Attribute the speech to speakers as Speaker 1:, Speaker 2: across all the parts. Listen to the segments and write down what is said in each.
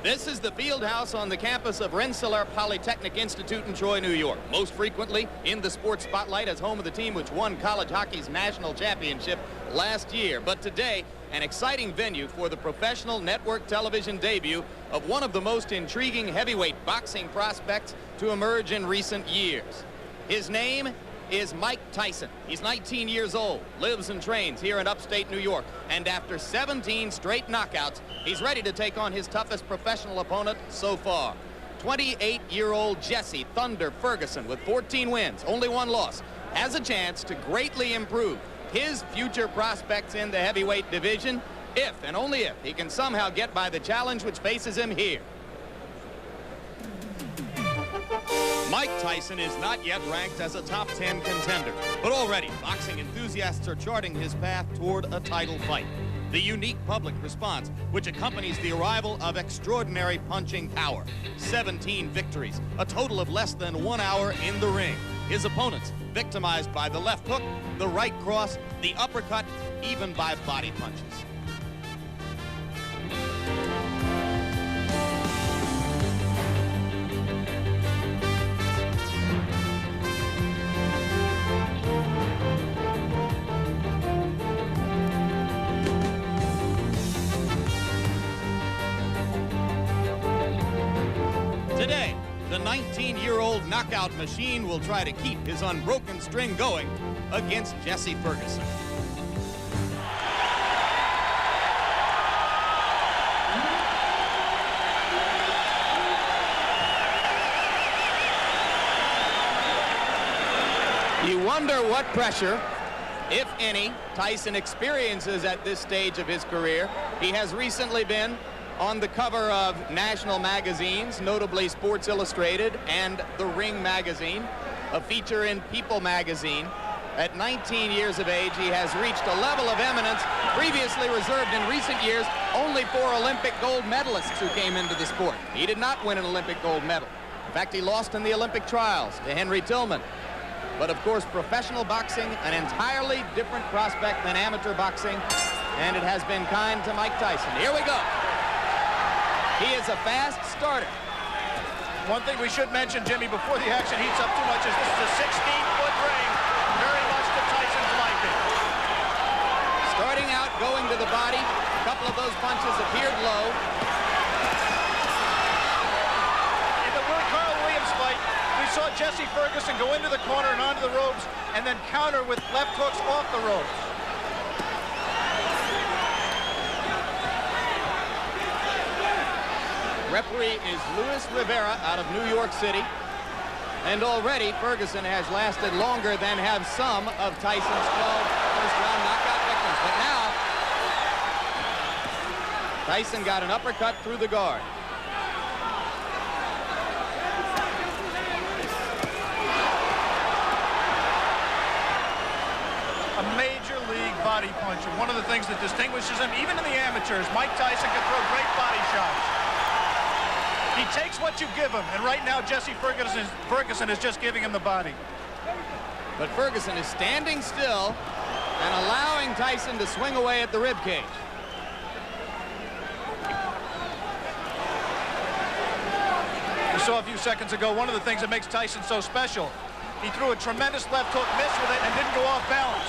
Speaker 1: This is the field house on the campus of Rensselaer Polytechnic Institute in Troy, New York. Most frequently in the sports spotlight as home of the team which won college hockey's national championship last year. But today, an exciting venue for the professional network television debut of one of the most intriguing heavyweight boxing prospects to emerge in recent years. His name is Mike Tyson. He's 19 years old, lives and trains here in upstate New York, and after 17 straight knockouts, he's ready to take on his toughest professional opponent so far. 28-year-old Jesse "Thunder" Ferguson, with 14 wins, only one loss, has a chance to greatly improve his future prospects in the heavyweight division if, and only if, he can somehow get by the challenge which faces him here. Mike Tyson is not yet ranked as a top 10 contender, but already boxing enthusiasts are charting his path toward a title fight. The unique public response which accompanies the arrival of extraordinary punching power. 17 victories, a total of less than 1 hour in the ring. His opponents victimized by the left hook, the right cross, the uppercut, even by body punches. Today, the 19-year-old knockout machine will try to keep his unbroken string going against Jesse Ferguson. You wonder what pressure, if any, Tyson experiences at this stage of his career. He has recently been on the cover of national magazines, notably Sports Illustrated and The Ring magazine, a feature in People magazine. At 19 years of age, he has reached a level of eminence previously reserved in recent years only for Olympic gold medalists who came into the sport. He did not win an Olympic gold medal. In fact, he lost in the Olympic trials to Henry Tillman. But of course, professional boxing, an entirely different prospect than amateur boxing, and it has been kind to Mike Tyson. Here we go. He is a fast starter.
Speaker 2: One thing we should mention, Jimmy, before the action heats up too much, is this is a 16-foot ring, very much to Tyson's liking.
Speaker 1: Starting out, going to the body. A couple of those punches appeared low.
Speaker 2: In the Carl Williams fight, we saw Jesse Ferguson go into the corner and onto the ropes, and then counter with left hooks off the ropes.
Speaker 1: Referee is Luis Rivera out of New York City. And already Ferguson has lasted longer than have some of Tyson's 12 first-round knockout victims. But now, Tyson got an uppercut through the guard.
Speaker 2: A major league body puncher. One of the things that distinguishes him, even in the amateurs, Mike Tyson can throw great body shots. He takes what you give him, and right now Jesse Ferguson is just giving him the body.
Speaker 1: But Ferguson is standing still and allowing Tyson to swing away at the ribcage.
Speaker 2: We saw a few seconds ago one of the things that makes Tyson so special. He threw a tremendous left hook, missed with it, and didn't go off balance.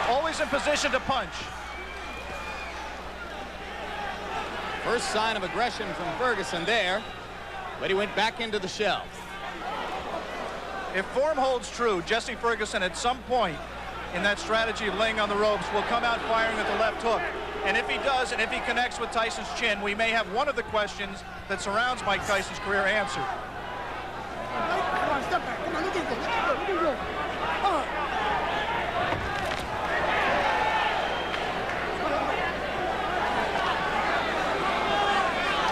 Speaker 2: Always in position to punch.
Speaker 1: First sign of aggression from Ferguson there, but he went back into the shell.
Speaker 2: If form holds true, Jesse Ferguson at some point in that strategy of laying on the ropes will come out firing at the left hook. And if he does, and if he connects with Tyson's chin, we may have one of the questions that surrounds Mike Tyson's career answered.
Speaker 3: Come on, step back. Come on, look at this. Come on.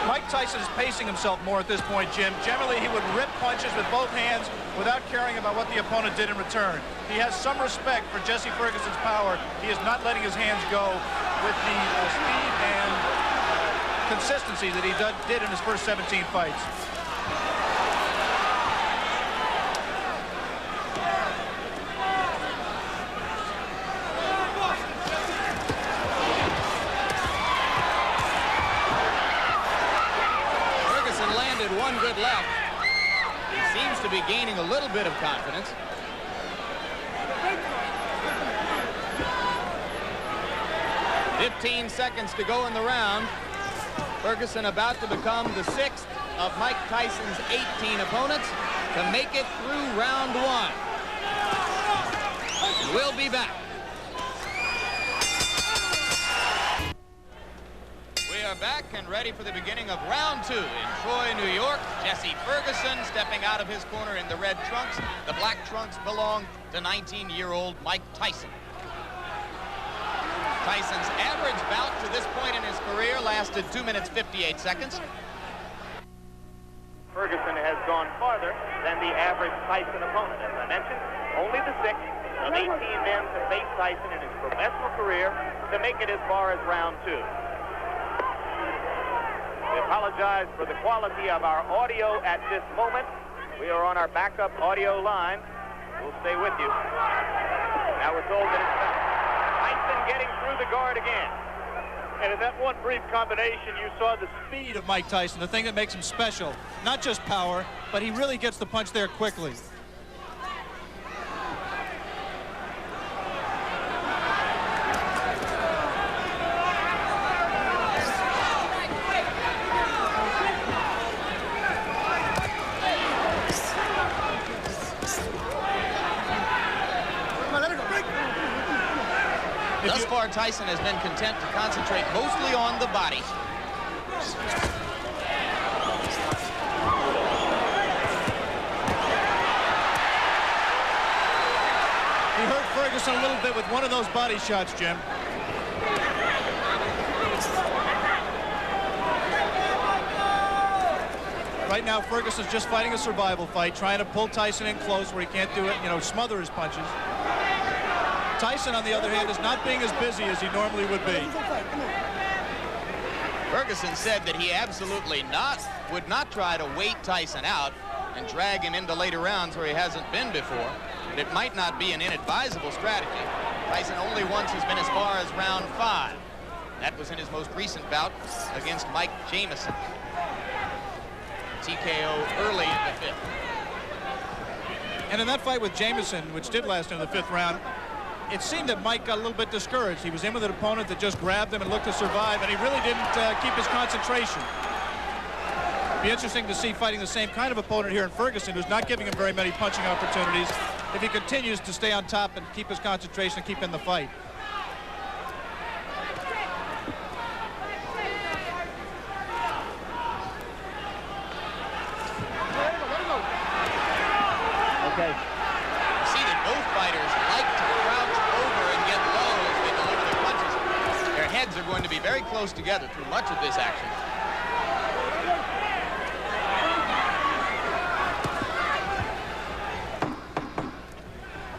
Speaker 2: Mike Tyson is pacing himself more at this point, Jim. Generally, he would rip punches with both hands without caring about what the opponent did in return. He has some respect for Jesse Ferguson's power. He is not letting his hands go with the speed and consistency that he did in his first 17 fights.
Speaker 1: good left. He seems to be gaining a little bit of confidence. "15 seconds to go in the round. Ferguson about to become the 6th of Mike Tyson's 18 opponents to make it through round 1. We'll be back. We are back and ready for the beginning of round 2 in Troy, New York. Jesse Ferguson stepping out of his corner in the red trunks. The black trunks belong to 19-year-old Mike Tyson. Tyson's average bout to this point in his career lasted 2 minutes 58 seconds.
Speaker 4: Ferguson has gone farther than the average Tyson opponent. As I mentioned, only the 6th of 18 men to face Tyson in his professional career to make it as far as round 2. We apologize for the quality of our audio at this moment. We are on our backup audio line. We'll stay with you. Now we're told that it's done. Tyson getting through the guard again.
Speaker 2: And in that one brief combination, you saw the speed of Mike Tyson, the thing that makes him special. Not just power, but he really gets the punch there quickly.
Speaker 1: Thus far, Tyson has been content to concentrate mostly on the body.
Speaker 2: He hurt Ferguson a little bit with one of those body shots, Jim. Right now, Ferguson's just fighting a survival fight, trying to pull Tyson in close where he can't do it, smother his punches. Tyson, on the other hand, is not being as busy as he normally would be.
Speaker 1: Ferguson said that he absolutely would not try to wait Tyson out and drag him into later rounds where he hasn't been before. But it might not be an inadvisable strategy. Tyson only once has been as far as round 5. That was in his most recent bout against Mike Jamison. TKO early in the 5th.
Speaker 2: And in that fight with Jamison, which did last into the 5th round, it seemed that Mike got a little bit discouraged. He was in with an opponent that just grabbed him and looked to survive, and he really didn't keep his concentration. Be interesting to see fighting the same kind of opponent here in Ferguson, who's not giving him very many punching opportunities, if he continues to stay on top and keep his concentration and keep in the fight.
Speaker 4: Okay.
Speaker 1: See that both fighters like to crouch over and get low as they deliver their punches. Their heads are going to be very close together through much of this action.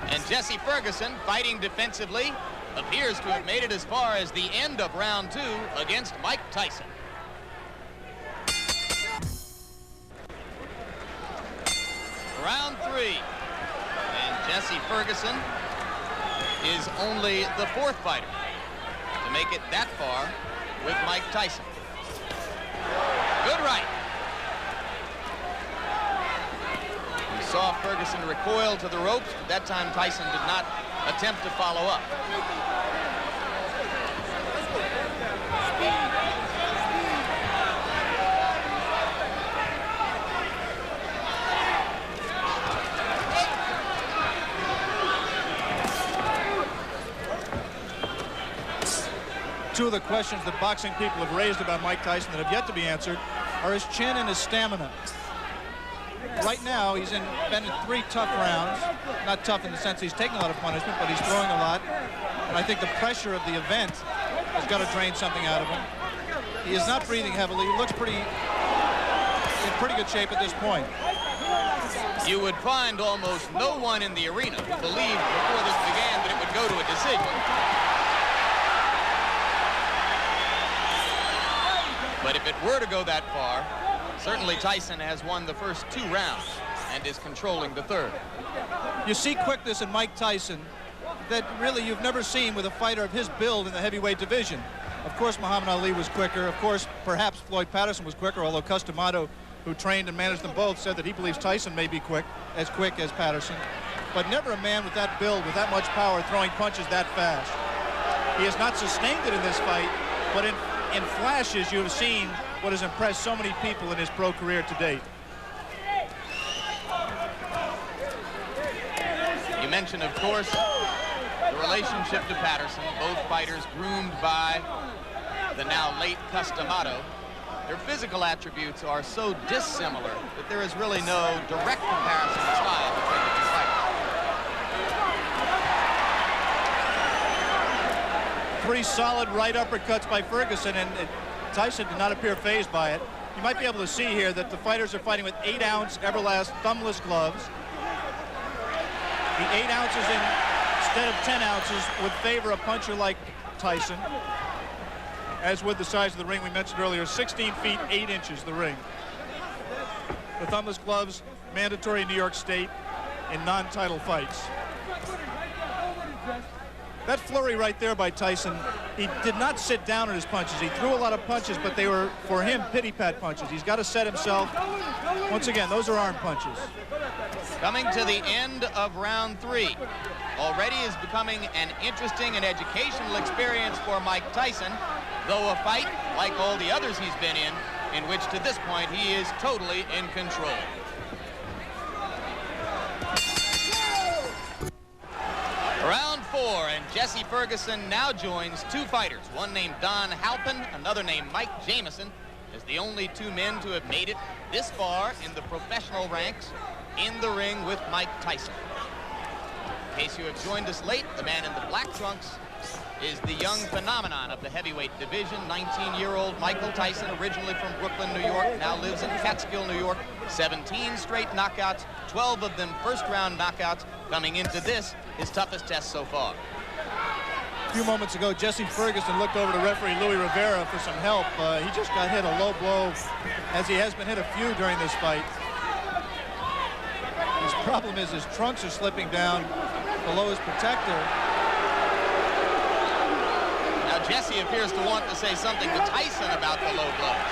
Speaker 1: And Jesse Ferguson, fighting defensively, appears to have made it as far as the end of round 2 against Mike Tyson. Round 3. And Jesse Ferguson is only the 4th fighter to make it that far with Mike Tyson. Good right. We saw Ferguson recoil to the ropes, but that time Tyson did not attempt to follow up.
Speaker 2: Two of the questions that boxing people have raised about Mike Tyson that have yet to be answered are his chin and his stamina. Right now, he's been in 3 tough rounds. Not tough in the sense he's taking a lot of punishment, but he's throwing a lot. And I think the pressure of the event has got to drain something out of him. He is not breathing heavily. He looks in pretty good shape at this point.
Speaker 1: You would find almost no one in the arena who believed before this began that it would go to a decision. But if it were to go that far, certainly Tyson has won the first 2 rounds and is controlling the 3rd.
Speaker 2: You see quickness in Mike Tyson that really you've never seen with a fighter of his build in the heavyweight division. Of course, Muhammad Ali was quicker. Of course, perhaps Floyd Patterson was quicker, although Cus D'Amato, who trained and managed them both, said that he believes Tyson may be quick as Patterson, but never a man with that build, with that much power, throwing punches that fast. He has not sustained it in this fight, but in flashes you have seen what has impressed so many people in his pro career to date.
Speaker 1: You mentioned, of course, the relationship to Patterson. Both fighters groomed by the now late Customado. Their physical attributes are so dissimilar that there is really no direct comparison in style between the two fighters.
Speaker 2: Three solid right uppercuts by Ferguson, and Tyson did not appear phased by it. You might be able to see here that the fighters are fighting with 8-ounce Everlast thumbless gloves. The 8 ounces instead of 10 ounces would favor a puncher like Tyson. As with the size of the ring we mentioned earlier, 16 feet 8 inches the ring. The thumbless gloves mandatory in New York State in non-title fights. That flurry right there by Tyson, he did not sit down on his punches. He threw a lot of punches, but they were, for him, pity-pat punches. He's got to set himself. Once again, those are arm punches.
Speaker 1: Coming to the end of round 3. Already is becoming an interesting and educational experience for Mike Tyson, though a fight, like all the others he's been in which to this point he is totally in control. Round 4, and Jesse Ferguson now joins two fighters, one named Don Halpin, another named Mike Jamison, as the only two men to have made it this far in the professional ranks in the ring with Mike Tyson. In case you have joined us late, the man in the black trunks is the young phenomenon of the heavyweight division, 19-year-old Michael Tyson, originally from Brooklyn, New York, now lives in Catskill, New York. 17 straight knockouts, 12 of them first-round knockouts, coming into this, his toughest test so far.
Speaker 2: A few moments ago, Jesse Ferguson looked over to referee Louis Rivera for some help. He just got hit a low blow, as he has been hit a few during this fight. His problem is his trunks are slipping down below his protector.
Speaker 1: Now Jesse appears to want to say something to Tyson about the low blows.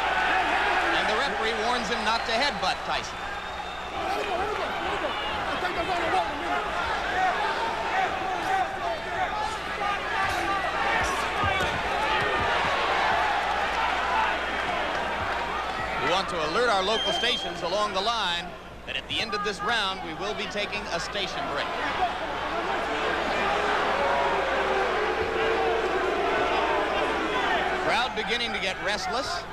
Speaker 1: And the referee warns him not to headbutt Tyson. We want to alert our local stations along the line that at the end of this round, we will be taking a station break. Crowd beginning to get restless.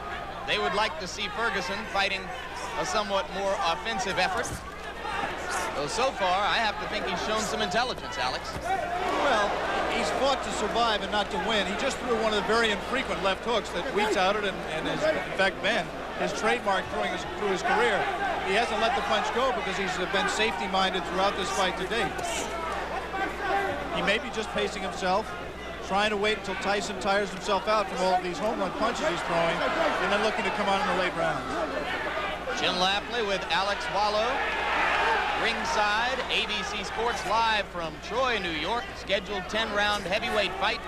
Speaker 1: They would like to see Ferguson fighting a somewhat more offensive effort. So far, I have to think he's shown some intelligence, Alex.
Speaker 2: Well, he's fought to survive and not to win. He just threw one of the very infrequent left hooks that we touted and has, in fact, been his trademark through his career. He hasn't let the punch go because he's been safety-minded throughout this fight to date. He may be just pacing himself, trying to wait until Tyson tires himself out from all of these home run punches he's throwing, and then looking to come on in the late rounds.
Speaker 1: Jim Lapley with Alex Wallow. Ringside, ABC Sports live from Troy, New York. Scheduled 10-round heavyweight fight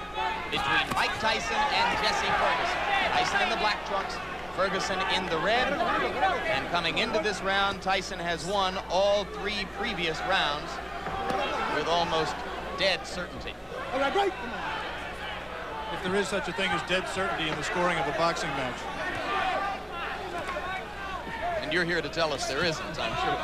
Speaker 1: between Mike Tyson and Jesse Ferguson. Tyson in the black trunks, Ferguson in the red. And coming into this round, Tyson has won all 3 previous rounds with almost dead certainty.
Speaker 2: If there is such a thing as dead certainty in the scoring of a boxing match.
Speaker 1: And you're here to tell us there isn't, I'm sure.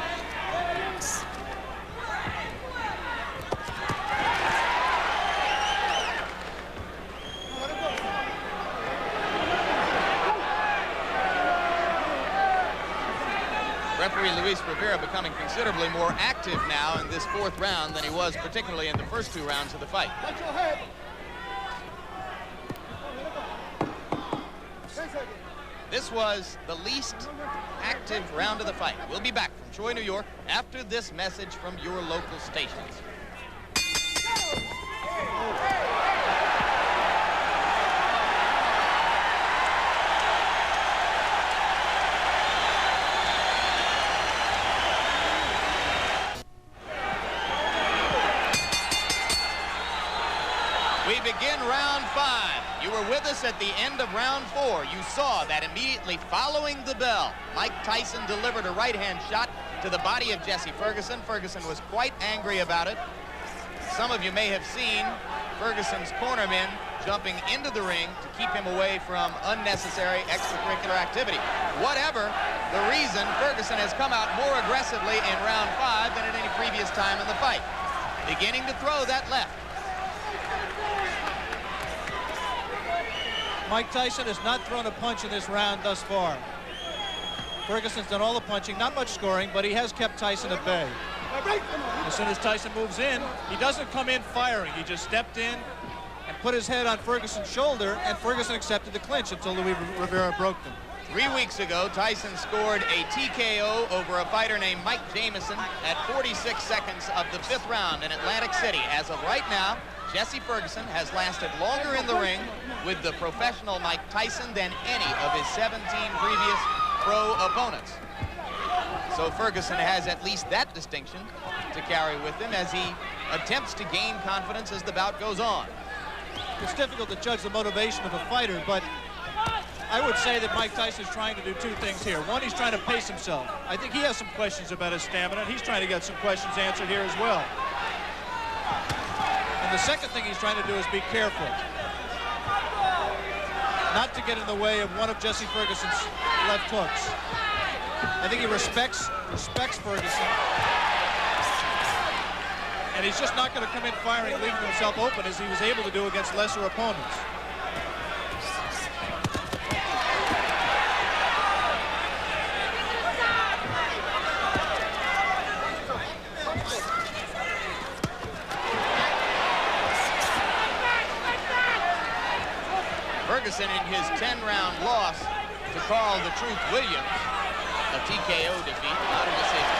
Speaker 1: Referee Luis Rivera becoming considerably more active now in this 4th round than he was particularly in the first 2 rounds of the fight. This was the least active round of the fight. We'll be back from Troy, New York after this message from your local stations. We begin round 5. You were were with us at the end of round 4, you saw that immediately following the bell, Mike Tyson delivered a right-hand shot to the body of Jesse Ferguson. Ferguson was quite angry about it. Some of you may have seen Ferguson's cornermen jumping into the ring to keep him away from unnecessary extracurricular activity. Whatever the reason, Ferguson has come out more aggressively in round 5 than at any previous time in the fight. Beginning to throw that left.
Speaker 2: Mike Tyson has not thrown a punch in this round thus far. Ferguson's done all the punching, not much scoring, but he has kept Tyson at bay. As soon as Tyson moves in, he doesn't come in firing. He just stepped in and put his head on Ferguson's shoulder, and Ferguson accepted the clinch until Luis Rivera broke them.
Speaker 1: 3 weeks ago, Tyson scored a TKO over a fighter named Mike Jamison at 46 seconds of the 5th round in Atlantic City. As of right now, Jesse Ferguson has lasted longer in the ring with the professional Mike Tyson than any of his 17 previous pro opponents. So Ferguson has at least that distinction to carry with him as he attempts to gain confidence as the bout goes on.
Speaker 2: It's difficult to judge the motivation of a fighter, but I would say that Mike Tyson is trying to do 2 things here. One, he's trying to pace himself. I think he has some questions about his stamina, and he's trying to get some questions answered here as well. And the second thing he's trying to do is be careful, not to get in the way of one of Jesse Ferguson's left hooks. I think he respects Ferguson, and he's just not going to come in firing, leaving himself open as he was able to do against lesser opponents.
Speaker 1: Ferguson, in his 10-round loss to Carl the Truth Williams, a TKO defeat, not a decision,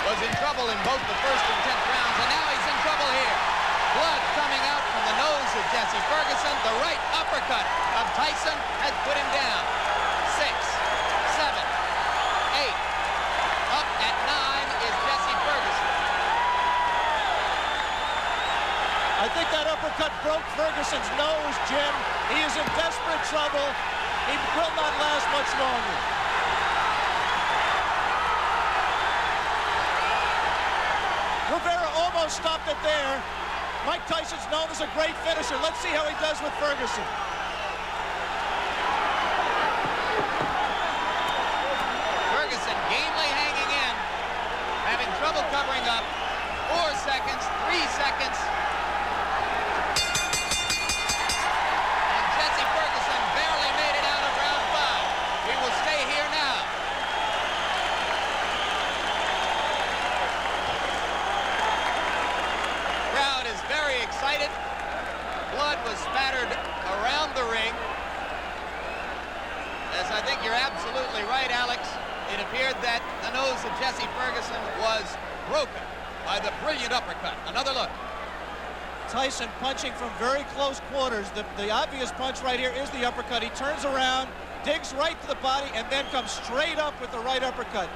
Speaker 1: was in trouble in both the 1st and 10th rounds, and now he's in trouble here. Blood coming out from the nose of Jesse Ferguson. The right uppercut of Tyson has put him down. 6, 7, 8. Up at 9 is Jesse Ferguson.
Speaker 2: I think that uppercut broke Ferguson's nose, Jim. He is in desperate trouble. He will not last much longer. Rivera almost stopped it there. Mike Tyson's known as a great finisher. Let's see how he does with Ferguson.
Speaker 1: Ferguson gamely hanging in, having trouble covering up. 4 seconds, 3 seconds. And Jesse Ferguson barely made it out of round 5. We will stay here now. Crowd is very excited. Blood was spattered around the ring. As I think you're absolutely right, Alex. It appeared that the nose of Jesse Ferguson was broken by the brilliant uppercut. Another look.
Speaker 2: Tyson punching from very close quarters. The obvious punch right here is the uppercut. He turns around, digs right to the body, and then comes straight up with the right uppercut.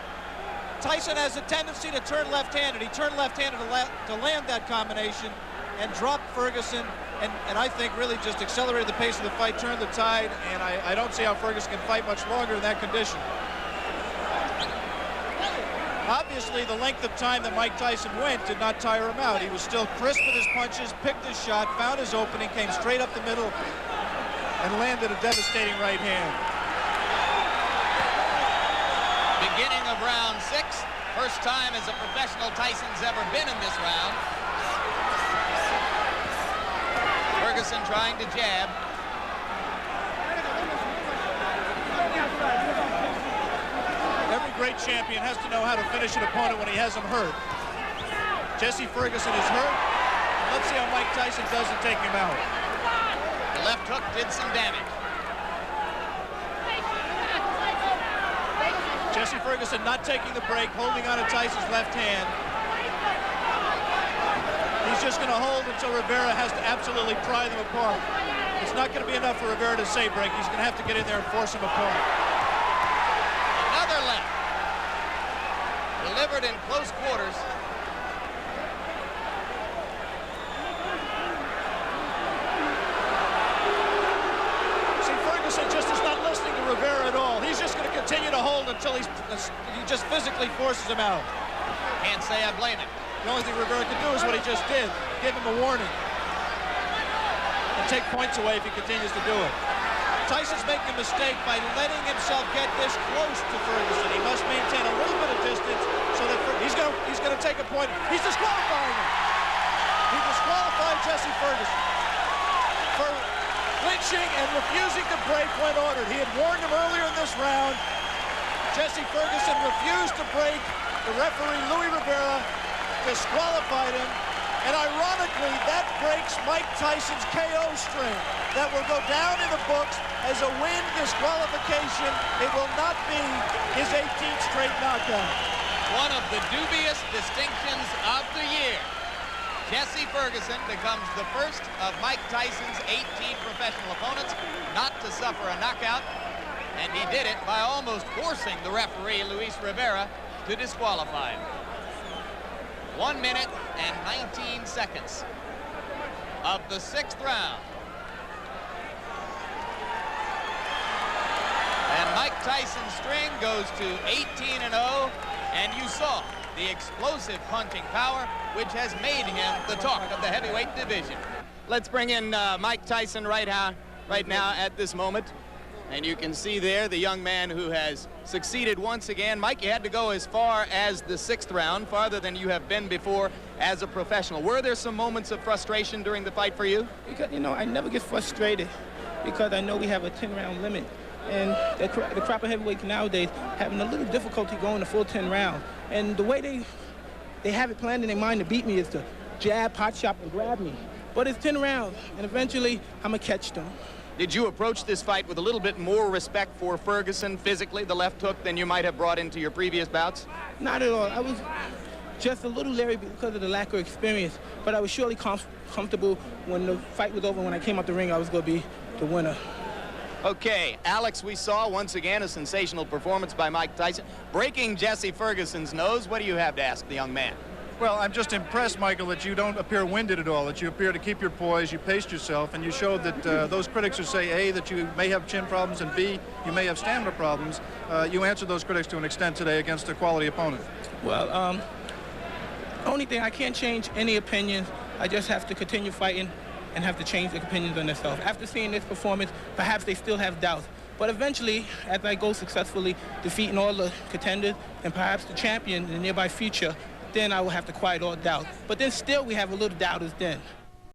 Speaker 2: Tyson has a tendency to turn left-handed. He turned left-handed to land that combination and dropped Ferguson, and I think really just accelerated the pace of the fight, turned the tide, and I don't see how Ferguson can fight much longer in that condition. Obviously, the length of time that Mike Tyson went did not tire him out. He was still crisp with his punches, picked his shot, found his opening, came straight up the middle, and landed a devastating right hand.
Speaker 1: Beginning of round 6. First time as a professional Tyson's ever been in this round. Ferguson trying to jab.
Speaker 2: Every great champion has to know how to finish an opponent when he has him hurt. Jesse Ferguson is hurt. Let's see how Mike Tyson does to take him out.
Speaker 1: The left hook did some damage.
Speaker 2: Jesse Ferguson not taking the break, holding on to Tyson's left hand. He's just going to hold until Rivera has to absolutely pry them apart. It's not going to be enough for Rivera to say break. He's going to have to get in there and force him apart.
Speaker 1: Another left. Delivered in close quarters.
Speaker 2: until he just physically forces him out.
Speaker 1: Can't say I blame him.
Speaker 2: The only thing Rivera could do is what he just did, give him a warning. And take points away if he continues to do it. Tyson's making a mistake by letting himself get this close to Ferguson. He must maintain a little bit of distance so that he's going to take a point. He's disqualifying him. He disqualified Jesse Ferguson for clinching and refusing to break when ordered. He had warned him earlier in this round. Jesse Ferguson refused to break. The referee, Louis Rivera, disqualified him. And ironically, that breaks Mike Tyson's KO string. That will go down in the books as a win disqualification. It will not be his 18th straight knockout.
Speaker 1: One of the dubious distinctions of the year. Jesse Ferguson becomes the first of Mike Tyson's 18 professional opponents not to suffer a knockout. And he did it by almost forcing the referee, Luis Rivera, to disqualify him. 1 minute and 19 seconds of the 6th round. And Mike Tyson's string goes to 18-0, and you saw the explosive punching power, which has made him the talk of the heavyweight division. Let's bring in Mike Tyson right now at this moment. And you can see there the young man who has succeeded once again. Mike, you had to go as far as the 6th round, farther than you have been before as a professional. Were there some moments of frustration during the fight for you?
Speaker 5: Because, you know, I never get frustrated because I know we have a 10-round limit. And the crop of heavyweights nowadays having a little difficulty going the full 10 rounds. And the way they have it planned in their mind to beat me is to jab, pot shot, and grab me. But it's 10 rounds, and eventually I'm going to catch them.
Speaker 1: Did you approach this fight with a little bit more respect for Ferguson physically, the left hook, than you might have brought into your previous bouts?
Speaker 5: Not at all. I was just a little leery because of the lack of experience, but I was surely comfortable when the fight was over. When I came out the ring, I was going to be the winner.
Speaker 1: Okay, Alex, we saw once again a sensational performance by Mike Tyson, breaking Jesse Ferguson's nose. What do you have to ask the young man?
Speaker 2: Well, I'm just impressed, Michael, that you don't appear winded at all, that you appear to keep your poise, you paced yourself, and you showed that those critics who say, A, that you may have chin problems, and B, you may have stamina problems, you answered those critics to an extent today against a quality opponent.
Speaker 5: Well, only thing, I can't change any opinions. I just have to continue fighting and have to change their opinions on themselves. After seeing this performance, perhaps they still have doubts. But eventually, as I go successfully defeating all the contenders and perhaps the champion in the nearby future, then I will have to quiet all doubt. But then still we have a little doubters then.